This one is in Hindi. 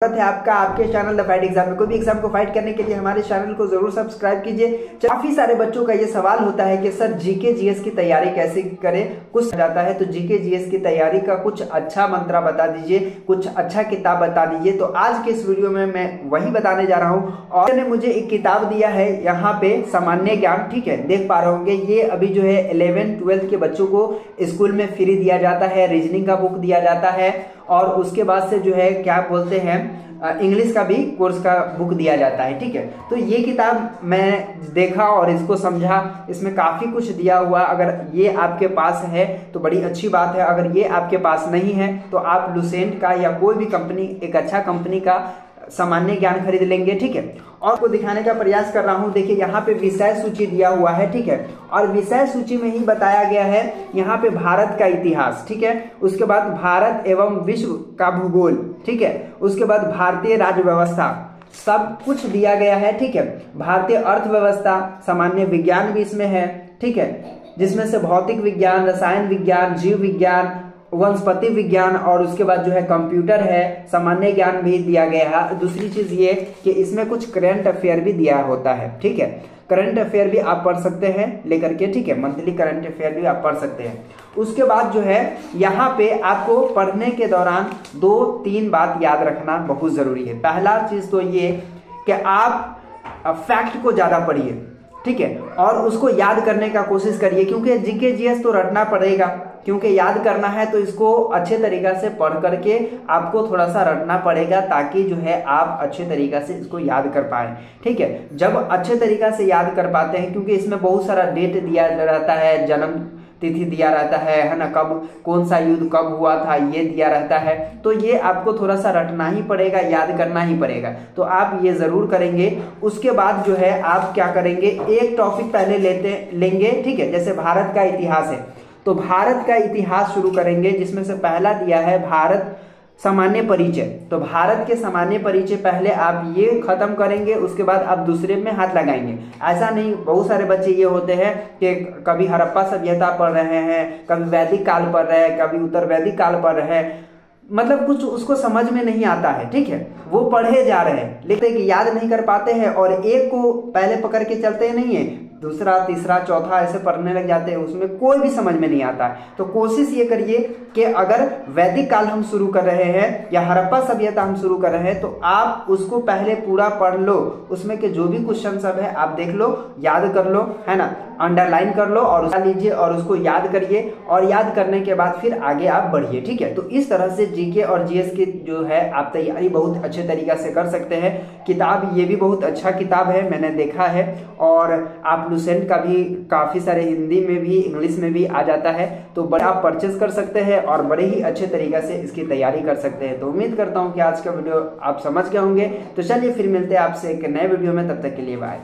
है आपका आपके चैनल द फाइट एग्जाम में। कोई भी एग्जाम को फाइट करने के लिए हमारे चैनल को जरूर सब्सक्राइब कीजिए। काफी सारे बच्चों का ये सवाल होता है कि सर जीके जीएस की तैयारी कैसे करें, कुछ जाता है तो जीके जीएस की तैयारी का कुछ अच्छा मंत्र बता दीजिए, कुछ अच्छा किताब बता दीजिए। तो आज के इस वीडियो में मैं वही बताने जा रहा हूँ। और ने मुझे एक किताब दिया है यहाँ पे, सामान्य ज्ञान, ठीक है, देख पा रहे होंगे। ये अभी जो है 11th-12th के बच्चों को स्कूल में फ्री दिया जाता है, रीजनिंग का बुक दिया जाता है और उसके बाद से जो है क्या बोलते हैं इंग्लिश का भी कोर्स का बुक दिया जाता है, ठीक है। तो ये किताब मैं देखा और इसको समझा, इसमें काफी कुछ दिया हुआ। अगर ये आपके पास है तो बड़ी अच्छी बात है, अगर ये आपके पास नहीं है तो आप लुसेंट का या कोई भी कंपनी, एक अच्छा कंपनी का सामान्य ज्ञान खरीद लेंगे, ठीक है। और को दिखाने का प्रयास कर रहा हूं। देखिए यहाँ पे विषय सूची दिया हुआ है, ठीक है, और विषय सूची में ही बताया गया है यहाँ पे भारत का इतिहास, ठीक है, उसके बाद भारत एवं विश्व का भूगोल, ठीक है, उसके बाद भारतीय राज्य व्यवस्था, सब कुछ दिया गया है, ठीक है। भारतीय अर्थव्यवस्था, सामान्य विज्ञान भी इसमें है, ठीक है, जिसमें से भौतिक विज्ञान, रसायन विज्ञान, जीव विज्ञान, वनस्पति विज्ञान और उसके बाद जो है कंप्यूटर है, सामान्य ज्ञान भी दिया गया है। दूसरी चीज ये कि इसमें कुछ करंट अफेयर भी दिया होता है, ठीक है। करंट अफेयर भी आप पढ़ सकते हैं लेकर के, ठीक है, मंथली करंट अफेयर भी आप पढ़ सकते हैं। उसके बाद जो है यहाँ पे आपको पढ़ने के दौरान 2-3 बात याद रखना बहुत जरूरी है। पहला चीज तो ये कि आप फैक्ट को ज्यादा पढ़िए, ठीक है, और उसको याद करने का कोशिश करिए, क्योंकि जीके जीएस तो रटना पड़ेगा, क्योंकि याद करना है तो इसको अच्छे तरीका से पढ़ करके आपको थोड़ा सा रटना पड़ेगा, ताकि जो है आप अच्छे तरीका से इसको याद कर पाए, ठीक है। जब अच्छे तरीका से याद कर पाते हैं, क्योंकि इसमें बहुत सारा डेट दिया रहता है, जन्म तिथि दिया रहता है ना, कब कौन सा युद्ध कब हुआ था ये दिया रहता है, तो ये आपको थोड़ा सा रटना ही पड़ेगा, याद करना ही पड़ेगा। तो आप ये जरूर करेंगे। उसके बाद जो है आप क्या करेंगे, एक टॉपिक पहले लेंगे, ठीक है। जैसे भारत का इतिहास है तो भारत का इतिहास शुरू करेंगे, जिसमें से पहला दिया है भारत सामान्य परिचय। तो भारत के सामान्य परिचय पहले आप ये खत्म करेंगे, उसके बाद आप दूसरे में हाथ लगाएंगे। ऐसा नहीं, बहुत सारे बच्चे ये होते हैं कि कभी हड़प्पा सभ्यता पढ़ रहे हैं, कभी वैदिक काल पढ़ रहे हैं, कभी उत्तर वैदिक काल पढ़ रहे हैं, मतलब कुछ उसको समझ में नहीं आता है, ठीक है, वो पढ़े जा रहे हैं लेकिन याद नहीं कर पाते हैं, और एक को पहले पकड़ के चलते नहीं है, दूसरा तीसरा चौथा ऐसे पढ़ने लग जाते हैं, उसमें कोई भी समझ में नहीं आता है। तो कोशिश ये करिए कि अगर वैदिक काल हम शुरू कर रहे हैं या हड़प्पा सभ्यता हम शुरू कर रहे हैं तो आप उसको पहले पूरा पढ़ लो, उसमें के जो भी क्वेश्चन सब है आप देख लो, याद कर लो, है ना, अंडरलाइन कर लो और उठा लीजिए और उसको याद करिए, और याद करने के बाद फिर आगे आप बढ़िए, ठीक है। तो इस तरह से जीके और जीएस की जो है आप तैयारी बहुत अच्छे तरीका से कर सकते हैं। किताब ये भी बहुत अच्छा किताब है, मैंने देखा है, और आप लुसेंट का भी काफी सारे हिंदी में भी इंग्लिश में भी आ जाता है, तो बड़े आप परचेज कर सकते हैं और बड़े ही अच्छे तरीके से इसकी तैयारी कर सकते हैं। तो उम्मीद करता हूं कि आज का वीडियो आप समझ गए होंगे। तो चलिए फिर मिलते हैं आपसे एक नए वीडियो में, तब तक के लिए बाय।